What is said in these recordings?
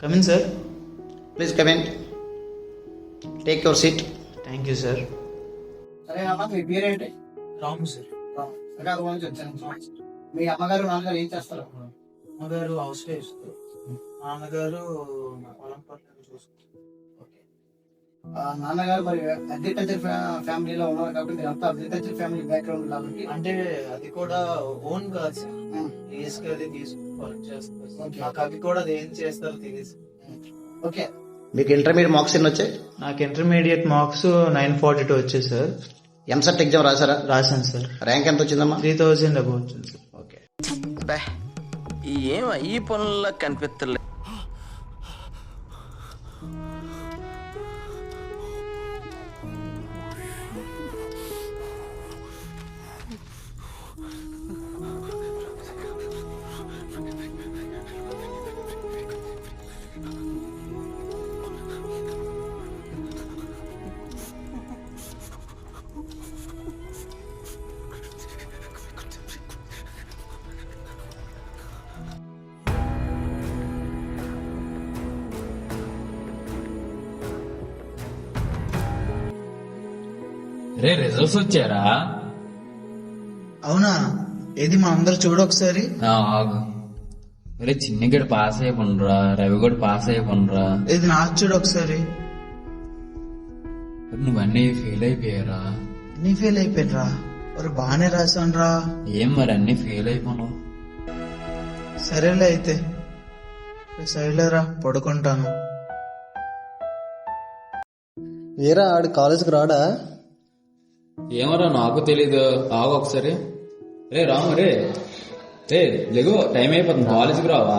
Come in, sir. Please come in. Take your seat. Thank you, sir. సరే అమ్మా, మీ పేరేంటి? రాము sir. Srikakulam నుంచి వచ్చాను. మీ అమ్మగారు నాన్నగారు ఏం చేస్తారు? అమ్మగారు హౌస్ వైఫ్, నాన్నగారు పొలం పనులు చూసుకుంటారు. నాన్నగారు మరి అగ్రికల్చర్ ఫ్యామిలీలో ఉన్నారు కాబట్టి మీరు అంతా అగ్రికల్చర్ ఫ్యామిలీ బ్యాక్గ్రౌండ్ కాబట్టి అంటే అది కూడా ఓన్ కాదు సార్, తీసుకెళ్ళి వర్క్ చేస్తారు. నాకు అవి కూడా అది ఏం చేస్తారో తెలియదు. ఓకే. మీకు ఇంటర్మీడియట్ మార్క్స్ ఎన్ని వచ్చాయి? నాకు ఇంటర్మీడియట్ మార్క్స్ 942 వచ్చాయి సార్. ఎంసెట్ ఎగ్జామ్ రాసారా? రాశాను సార్. ర్యాంక్ ఎంత వచ్చిందమ్మా? 3000 అబౌవ్ వచ్చింది సార్. ఓకే. ఏం ఈ పనుల్లో కనిపిస్తలే. రే రిజల్ట్స్ వచ్చారా? అవునా? ఏది మా అందరు చూడు ఒకసారి. ఆగు. రే చిన్నగడు పాస్ అయిపోండ్రా, రవి కూడా పాస్ అయిపోండ్రా. ఇది నాకు చూడు ఒకసారి. నువ్వన్నీ ఫెయిల్ అయిపోయారా? నీ ఫెయిల్ అయిపోయినరా? మరి బాగానే రాశాను రా. ఏం మరి అన్ని ఫెయిల్ అయిపోను? సరేలే అయితే సైడ్లో రా, పడుకుంటాను. వీరా ఆడు కాలేజీకి రాడా? ఏమరా నాకు తెలీదు. ఆగు ఒకసారి. రే రాము, రే రే లెగు, టైం అయిపోతుంది, కాలేజీకి రావా?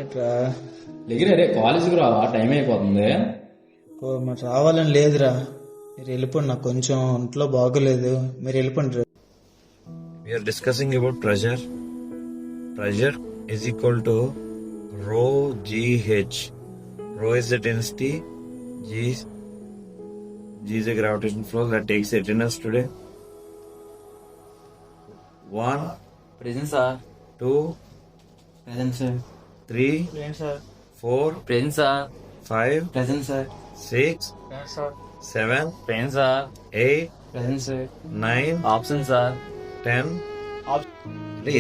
ఏట్రా? లెగిరే, రే కాలేజీకి రావా, టైం అయిపోతుంది. మరి రావాలని లేదురా, మీరు వెళ్ళిపోండి. నాకు కొంచెం ఒంట్లో బాగోలేదు, మీరు వెళ్ళిపోండి. We are discussing about pressure. Pressure is equal to rho GH. Rho is the density, G is a gravitational force that takes the attendance today. 1, present sir. 2, present sir. 3, 4, present sir. 5, present sir. 6, 7, present sir. 8, present sir. 9, option sir. 10.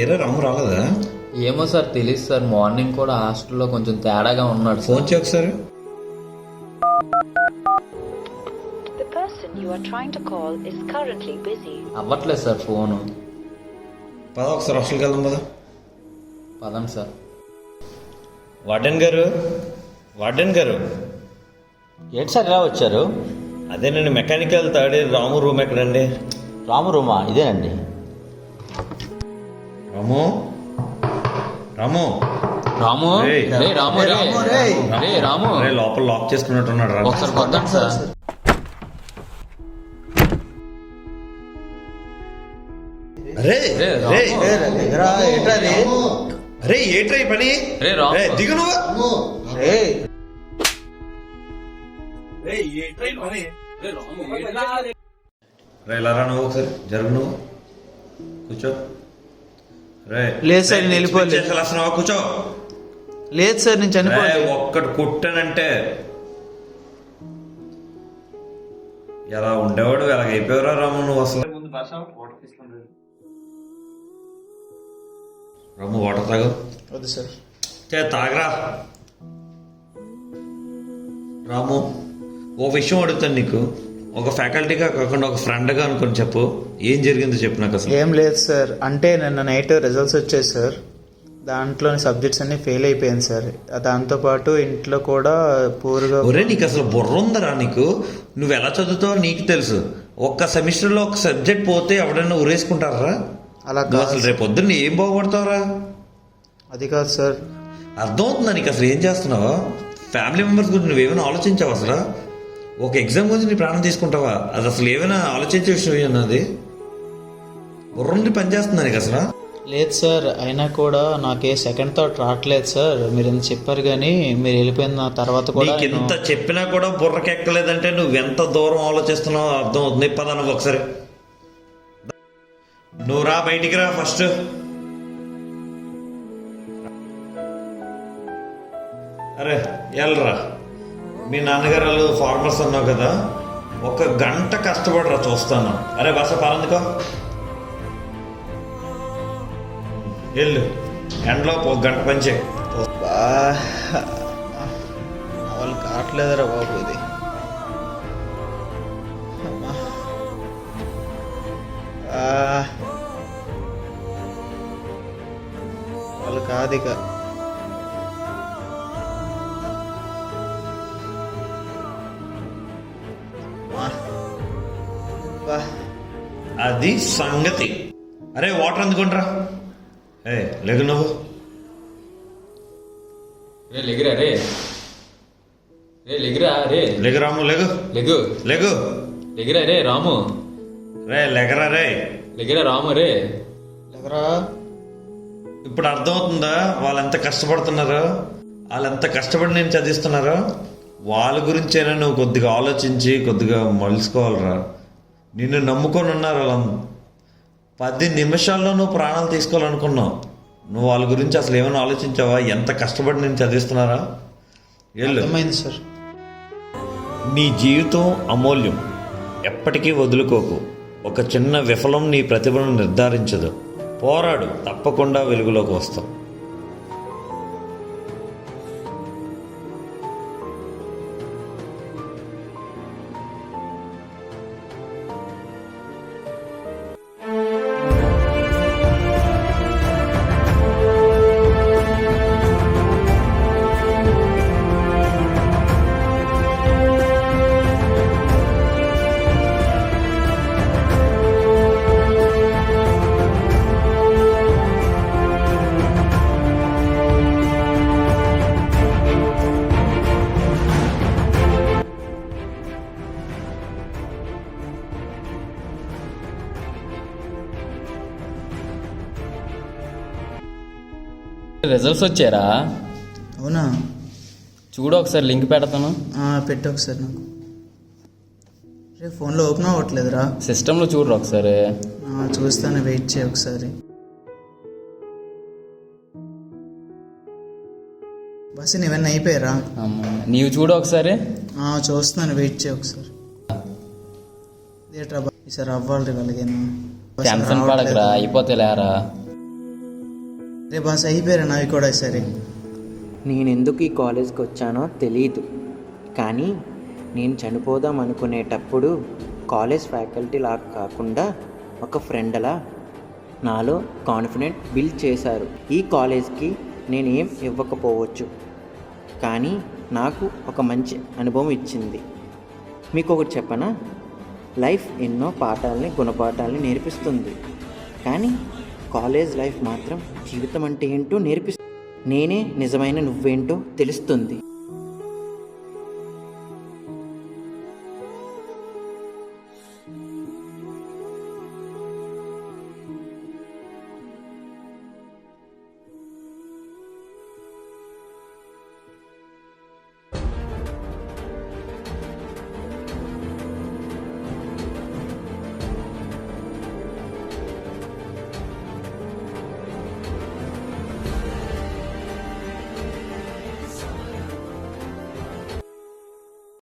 ఏరా రాము రాలేదా? ఏమో sir తెలియదు sir, morning కూడా హాస్టల్లో కొంచెం తేడాగా ఉన్నాడు. Phone చేయి ఒకసారి. The person you are trying to call is currently busy. అవ్వట్లేదు సార్ ఫోను. పద ఒకసారి హాస్టల్కి వెళ్దాం పద. పదండి సార్. వార్డెన్ గారు, వార్డెన్ గారు. ఏంటి సార్ ఇలా వచ్చారు? అదేనండి, మెకానికల్ థర్డ్ ఇయర్ రాము రూమ్ ఎక్కడండి? రాము రూమా? ఇదేనండి. రాము, రాము, రాము, రేయ్. రే రాము, రే రే రాము, రే లోపల లాక్ చేసుకున్నట్టున్నాడు రా. ఒకసారి కొట్టండి సార్. రే రే రే రాము. రే ఏట్రా ఈ పని? రే రాము. రే దిగు నువ్వు. రే ఇలా రా నువ్వు, ఒకసారి జరుగు, నువ్వు కూర్చో. రే లేదు సార్, నేను వెళ్ళిపోలేదు. చేసేస్తున్నావా? కూర్చో. లేదు సార్, నేను రే, చనిపోలేదు. ఒక్కటి కుట్టానంటే ఎలా ఉండేవాడు, ఎలాగ అయిపోయారా రాము నువ్వు అసలు. రాము వాటర్ తాగు. వద్దు సార్. తాగరా. రాము ఓ విషయం అడుగుతాను నీకు, ఒక ఫ్యాకల్టీగా కాకుండా ఒక ఫ్రెండ్గా అనుకుని చెప్పు, ఏం జరిగిందో చెప్పు నాకు అసలు. ఏం లేదు సార్, అంటే నిన్న నైట్ రిజల్ట్స్ వచ్చాయి సార్, దాంట్లోని సబ్జెక్ట్స్ అన్ని ఫెయిల్ అయిపోయాను సార్. దాంతోపాటు ఇంట్లో కూడా పూర్గా. ఒరే నీకు అసలు బుర్ర ఉందరా నీకు? నువ్వు ఎలా చదువుతావో నీకు తెలుసు. ఒక్క సెమిస్టర్లో ఒక సబ్జెక్ట్ పోతే ఎవడైనా ఉరేసుకుంటారా? అలా నువ్వు అసలు రేపు పొద్దున్న ఏం బాగుపడతావురా? అది కాదు సార్. అర్థమవుతుందా నీకు అసలు ఏం చేస్తున్నావా? ఫ్యామిలీ మెంబర్స్ గురించి నువ్వేమైనా ఆలోచించావు అసలు? ఒక ఎగ్జామ్ గురించి నీ ప్రాణం తీసుకుంటావా? అది అసలు ఏమైనా ఆలోచించే విషయం అన్నది? బుర్రండి పని చేస్తుందా నీకు అసలు? లేదు సార్, అయినా కూడా నాకే సెకండ్ థాట్ రావట్లేదు సార్. మీరు ఎంత చెప్పారు కానీ మీరు వెళ్ళిపోయిన తర్వాత కూడా నీకు ఎంత చెప్పినా కూడా బుర్రకెక్కలేదంటే నువ్వెంత దూరం ఆలోచిస్తున్నావో అర్థం అవుతుంది. పదా నువ్వు ఒకసారి నువ్వు రా, బయటికి రా ఫస్ట్. అరే వెళ్ళరా, మీ నాన్నగారు వాళ్ళు ఫార్మర్స్ అన్నావు కదా, 1 గంట కష్టపడరా చూస్తాను. అరే బస పాలందుకో, వెళ్ళు ఎండలో 1 గంట పని చేయి. వాళ్ళు కావట్లేదురా బాబు ఇది. అమ్మా. వాళ్ళు కాదు ఇక. అది సంగతి. అరే వాటర్ అందుకుంట్రా. లేగు నువ్వు. రే లెగిరా రే, రే లెగిరా రే, లేగు రాము, లేగు లెగు లేగు, లెగిరా రే రాము, రే లెగరా రే. లెగిరా రాము రే. ఎవరా? ఇప్పుడు అర్థమవుతుందా వాళ్ళు ఎంత కష్టపడుతున్నారో, వాళ్ళు ఎంత కష్టపడి నేను చదివిస్తున్నారో? వాళ్ళ గురించైనా నువ్వు కొద్దిగా ఆలోచించి కొద్దిగా మలుసుకోవాలరా. నిన్ను నమ్ముకొని ఉన్నారు వాళ్ళు. 10 నిమిషాల్లో నువ్వు ప్రాణాలు తీసుకోవాలనుకున్నావు. నువ్వు వాళ్ళ గురించి అసలు ఏమైనా ఆలోచించావా? ఎంత కష్టపడి నేను చదివిస్తున్నారా? వెళ్ళు. అర్థమైంది సార్. నీ జీవితం అమూల్యం, ఎప్పటికీ వదులుకోకు. ఒక చిన్న విఫలం నీ ప్రతిభను నిర్ధారించదు. పోరాడు, తప్పకుండా వెలుగులోకి వస్తావు. రిజల్ట్స్ వచ్చారా? అవునా? చూడు ఒకసారి, లింక్ పెడతాను. పెట్టు ఒకసారి నాకు. రే ఫోన్లో ఓపెన్ అవ్వట్లేదురా. సిస్టంలో చూడరు ఒకసారి. చూస్తాను, వెయిట్ చేయి ఒకసారి. బస్ ఇవన్నీ అయిపోయారా? నీవు చూడు ఒకసారి. చూస్తున్నాను, వెయిట్ చేయి ఒకసారి. ఇదేట్రా ఈసారి అవ్వాలి వాళ్ళకేనా? టెన్షన్ పడకరా, అయిపోతే లేరా. రే బస్ అయిపోయారా నావి కూడా సరే. నేను ఎందుకు ఈ కాలేజ్కి వచ్చానో తెలీదు, కానీ నేను చనిపోదాం అనుకునేటప్పుడు కాలేజ్ ఫ్యాకల్టీ లాగా కాకుండా ఒక ఫ్రెండ్లా నాలో కాన్ఫిడెంట్ బిల్డ్ చేశారు. ఈ కాలేజ్కి నేను ఏం ఇవ్వకపోవచ్చు, కానీ నాకు ఒక మంచి అనుభవం ఇచ్చింది. మీకు ఒకటి చెప్పనా, లైఫ్ ఎన్నో పాఠాలని గుణపాఠాలని నేర్పిస్తుంది, కానీ కాలేజ్ లైఫ్ మాత్రం జీవితం అంటే ఏంటో నేర్పిస్తుంది. నేనే నిజమైన నువ్వేంటో తెలుస్తుంది.